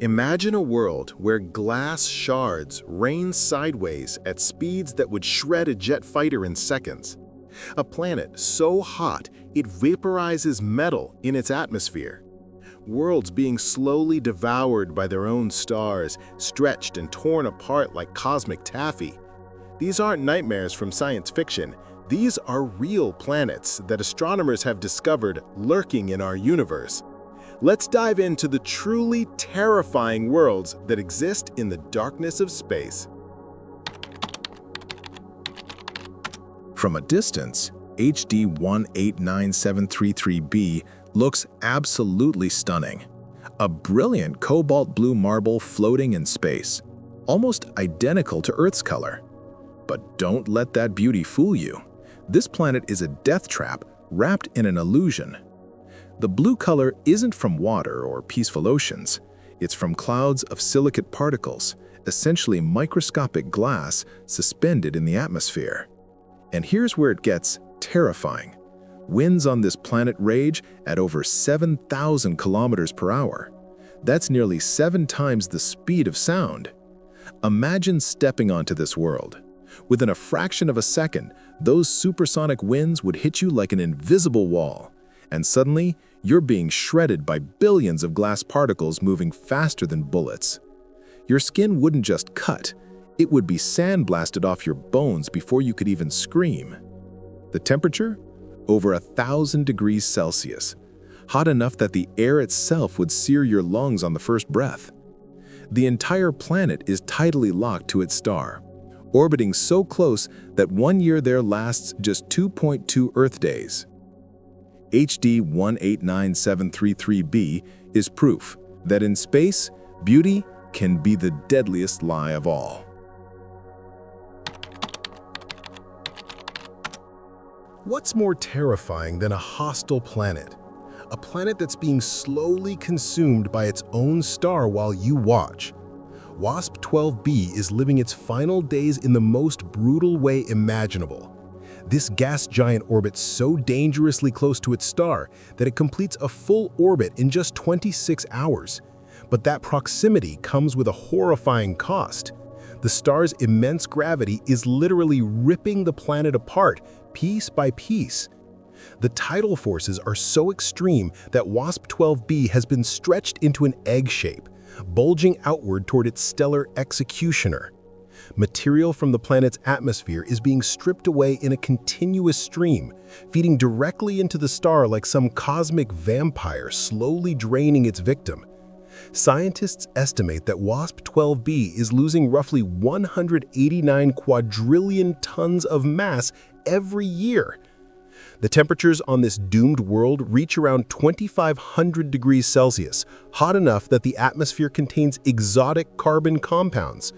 Imagine a world where glass shards rain sideways at speeds that would shred a jet fighter in seconds. A planet so hot it vaporizes metal in its atmosphere. Worlds being slowly devoured by their own stars, stretched and torn apart like cosmic taffy. These aren't nightmares from science fiction. These are real planets that astronomers have discovered lurking in our universe. Let's dive into the truly terrifying worlds that exist in the darkness of space. From a distance, HD 189733b looks absolutely stunning. A brilliant cobalt blue marble floating in space, almost identical to Earth's color. But don't let that beauty fool you. This planet is a death trap wrapped in an illusion. The blue color isn't from water or peaceful oceans. It's from clouds of silicate particles, essentially microscopic glass suspended in the atmosphere. And here's where it gets terrifying. Winds on this planet rage at over 7,000 kilometers per hour. That's nearly 7 times the speed of sound. Imagine stepping onto this world. Within a fraction of a second, those supersonic winds would hit you like an invisible wall. And suddenly, you're being shredded by billions of glass particles moving faster than bullets. Your skin wouldn't just cut, it would be sandblasted off your bones before you could even scream. The temperature? Over 1,000 degrees Celsius. Hot enough that the air itself would sear your lungs on the first breath. The entire planet is tidally locked to its star, orbiting so close that 1 year there lasts just 2.2 Earth days. HD 189733b is proof that in space, beauty can be the deadliest lie of all. What's more terrifying than a hostile planet? A planet that's being slowly consumed by its own star while you watch. WASP-12b is living its final days in the most brutal way imaginable. This gas giant orbits so dangerously close to its star that it completes a full orbit in just 26 hours. But that proximity comes with a horrifying cost. The star's immense gravity is literally ripping the planet apart, piece by piece. The tidal forces are so extreme that WASP-12b has been stretched into an egg shape, bulging outward toward its stellar executioner. Material from the planet's atmosphere is being stripped away in a continuous stream, feeding directly into the star like some cosmic vampire slowly draining its victim. Scientists estimate that WASP-12b is losing roughly 189 quadrillion tons of mass every year. The temperatures on this doomed world reach around 2,500 degrees Celsius, hot enough that the atmosphere contains exotic carbon compounds.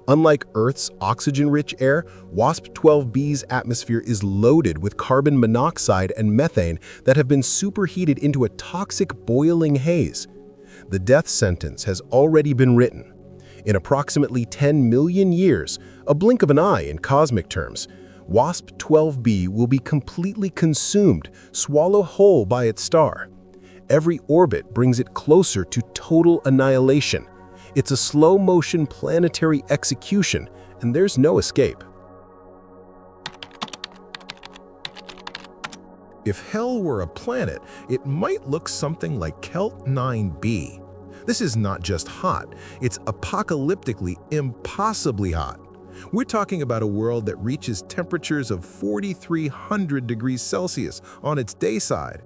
Unlike Earth's oxygen-rich air, WASP-12b's atmosphere is loaded with carbon monoxide and methane that have been superheated into a toxic boiling haze. The death sentence has already been written. In approximately 10 million years, a blink of an eye in cosmic terms, WASP-12b will be completely consumed, swallowed whole by its star. Every orbit brings it closer to total annihilation. It's a slow-motion planetary execution, and there's no escape. If hell were a planet, it might look something like Kelt 9b. This is not just hot, it's apocalyptically, impossibly hot. We're talking about a world that reaches temperatures of 4,300 degrees Celsius on its day side.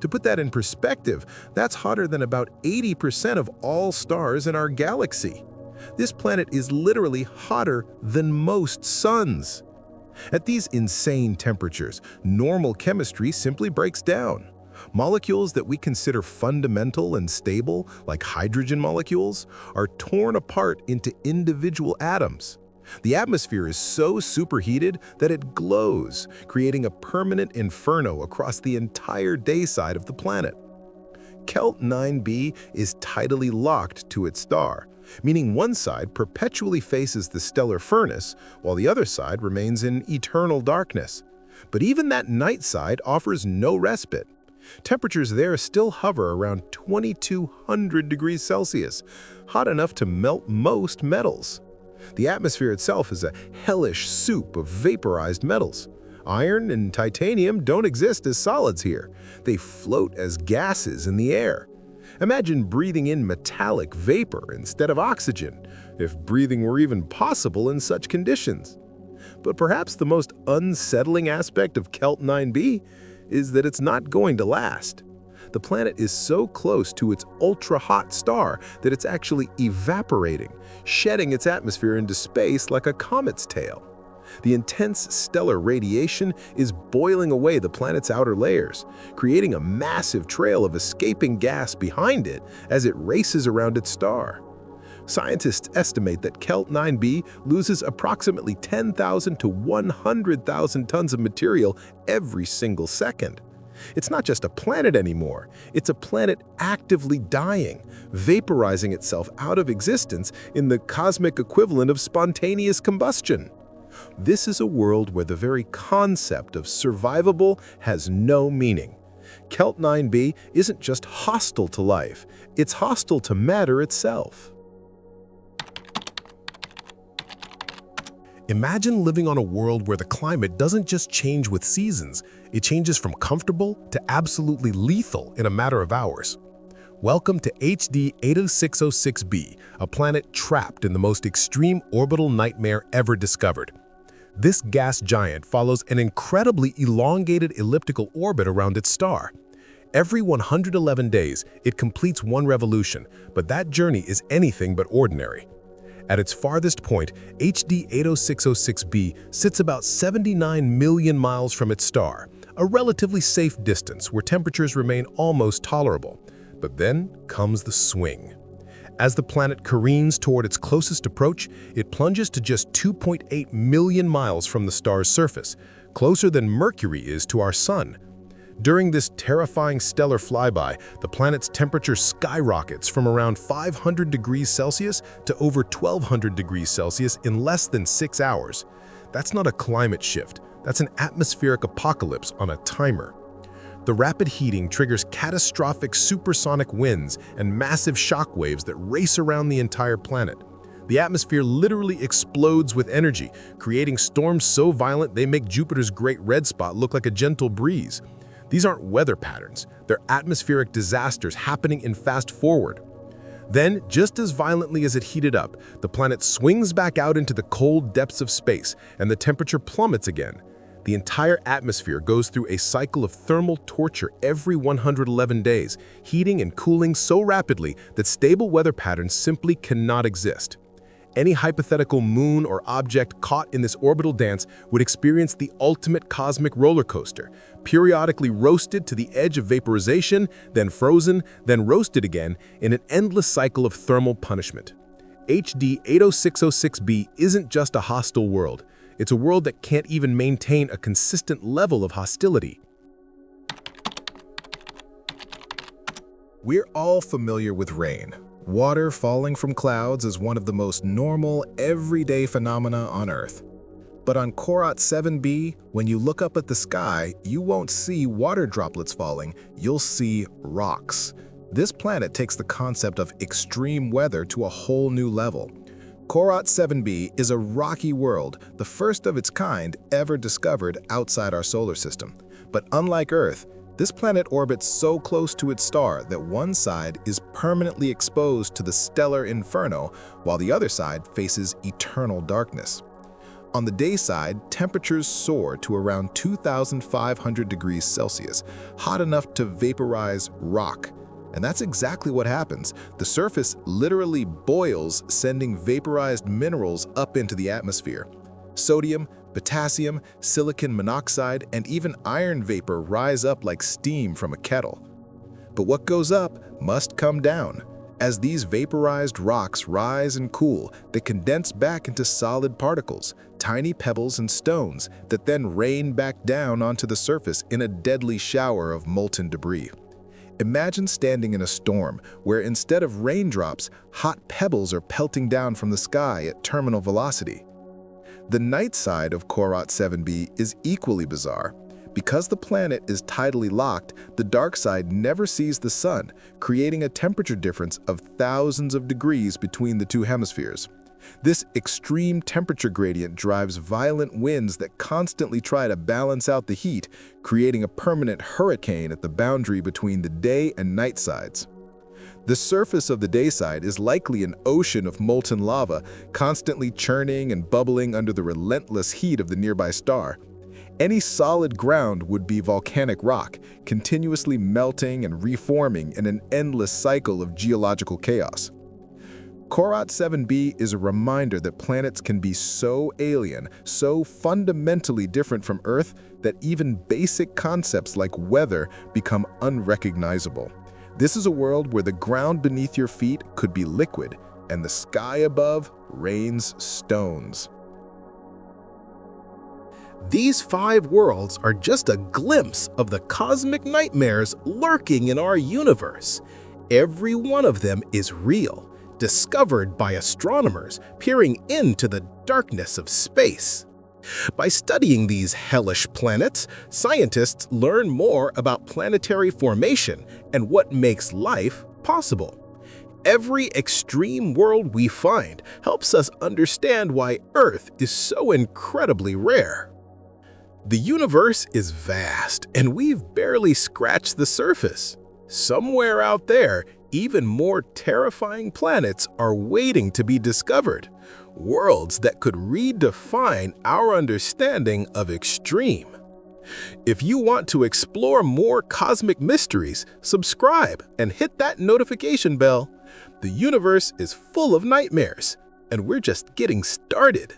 To put that in perspective, that's hotter than about 80% of all stars in our galaxy. This planet is literally hotter than most suns. At these insane temperatures, normal chemistry simply breaks down. Molecules that we consider fundamental and stable, like hydrogen molecules, are torn apart into individual atoms. The atmosphere is so superheated that it glows, creating a permanent inferno across the entire day side of the planet. Kelt 9b is tidally locked to its star, meaning one side perpetually faces the stellar furnace, while the other side remains in eternal darkness. But even that night side offers no respite. Temperatures there still hover around 2200 degrees Celsius, hot enough to melt most metals. The atmosphere itself is a hellish soup of vaporized metals. Iron and titanium don't exist as solids here. They float as gases in the air. Imagine breathing in metallic vapor instead of oxygen, if breathing were even possible in such conditions. But perhaps the most unsettling aspect of Kelt 9b is that it's not going to last. The planet is so close to its ultra-hot star that it's actually evaporating, shedding its atmosphere into space like a comet's tail. The intense stellar radiation is boiling away the planet's outer layers, creating a massive trail of escaping gas behind it as it races around its star. Scientists estimate that Kelt 9b loses approximately 10,000 to 100,000 tons of material every single second. It's not just a planet anymore, it's a planet actively dying, vaporizing itself out of existence in the cosmic equivalent of spontaneous combustion. This is a world where the very concept of survivable has no meaning. Kelt 9b isn't just hostile to life, it's hostile to matter itself. Imagine living on a world where the climate doesn't just change with seasons, it changes from comfortable to absolutely lethal in a matter of hours. Welcome to HD 80606b, a planet trapped in the most extreme orbital nightmare ever discovered. This gas giant follows an incredibly elongated elliptical orbit around its star. Every 111 days, it completes one revolution, but that journey is anything but ordinary. At its farthest point, HD 80606b sits about 79 million miles from its star, a relatively safe distance where temperatures remain almost tolerable. But then comes the swing. As the planet careens toward its closest approach, it plunges to just 2.8 million miles from the star's surface, closer than Mercury is to our Sun. During this terrifying stellar flyby, the planet's temperature skyrockets from around 500 degrees Celsius to over 1200 degrees Celsius in less than 6 hours. That's not a climate shift, that's an atmospheric apocalypse on a timer. The rapid heating triggers catastrophic supersonic winds and massive shock waves that race around the entire planet. The atmosphere literally explodes with energy, creating storms so violent they make Jupiter's Great Red Spot look like a gentle breeze. These aren't weather patterns, they're atmospheric disasters happening in fast forward. Then, just as violently as it heated up, the planet swings back out into the cold depths of space, and the temperature plummets again. The entire atmosphere goes through a cycle of thermal torture every 111 days, heating and cooling so rapidly that stable weather patterns simply cannot exist. Any hypothetical moon or object caught in this orbital dance would experience the ultimate cosmic roller coaster, periodically roasted to the edge of vaporization, then frozen, then roasted again in an endless cycle of thermal punishment. HD 80606b isn't just a hostile world. It's a world that can't even maintain a consistent level of hostility. We're all familiar with rain. Water falling from clouds is one of the most normal, everyday phenomena on Earth. But on Korat 7b, when you look up at the sky, you won't see water droplets falling, you'll see rocks. This planet takes the concept of extreme weather to a whole new level. Korat 7b is a rocky world, the first of its kind ever discovered outside our solar system. But unlike Earth, this planet orbits so close to its star that one side is permanently exposed to the stellar inferno, while the other side faces eternal darkness. On the day side, temperatures soar to around 2,500 degrees Celsius, hot enough to vaporize rock. And that's exactly what happens. The surface literally boils, sending vaporized minerals up into the atmosphere. Sodium, potassium, silicon monoxide, and even iron vapor rise up like steam from a kettle. But what goes up must come down. As these vaporized rocks rise and cool, they condense back into solid particles, tiny pebbles and stones that then rain back down onto the surface in a deadly shower of molten debris. Imagine standing in a storm where instead of raindrops, hot pebbles are pelting down from the sky at terminal velocity. The night side of Korat 7b is equally bizarre. Because the planet is tidally locked, the dark side never sees the sun, creating a temperature difference of thousands of degrees between the two hemispheres. This extreme temperature gradient drives violent winds that constantly try to balance out the heat, creating a permanent hurricane at the boundary between the day and night sides. The surface of the day side is likely an ocean of molten lava, constantly churning and bubbling under the relentless heat of the nearby star. Any solid ground would be volcanic rock, continuously melting and reforming in an endless cycle of geological chaos. Korat 7b is a reminder that planets can be so alien, so fundamentally different from Earth, that even basic concepts like weather become unrecognizable. This is a world where the ground beneath your feet could be liquid, and the sky above rains stones. These 5 worlds are just a glimpse of the cosmic nightmares lurking in our universe. Every one of them is real, discovered by astronomers peering into the darkness of space. By studying these hellish planets, scientists learn more about planetary formation and what makes life possible. Every extreme world we find helps us understand why Earth is so incredibly rare. The universe is vast, and we've barely scratched the surface. Somewhere out there, even more terrifying planets are waiting to be discovered, worlds that could redefine our understanding of extreme. If you want to explore more cosmic mysteries, subscribe and hit that notification bell. The universe is full of nightmares, and we're just getting started.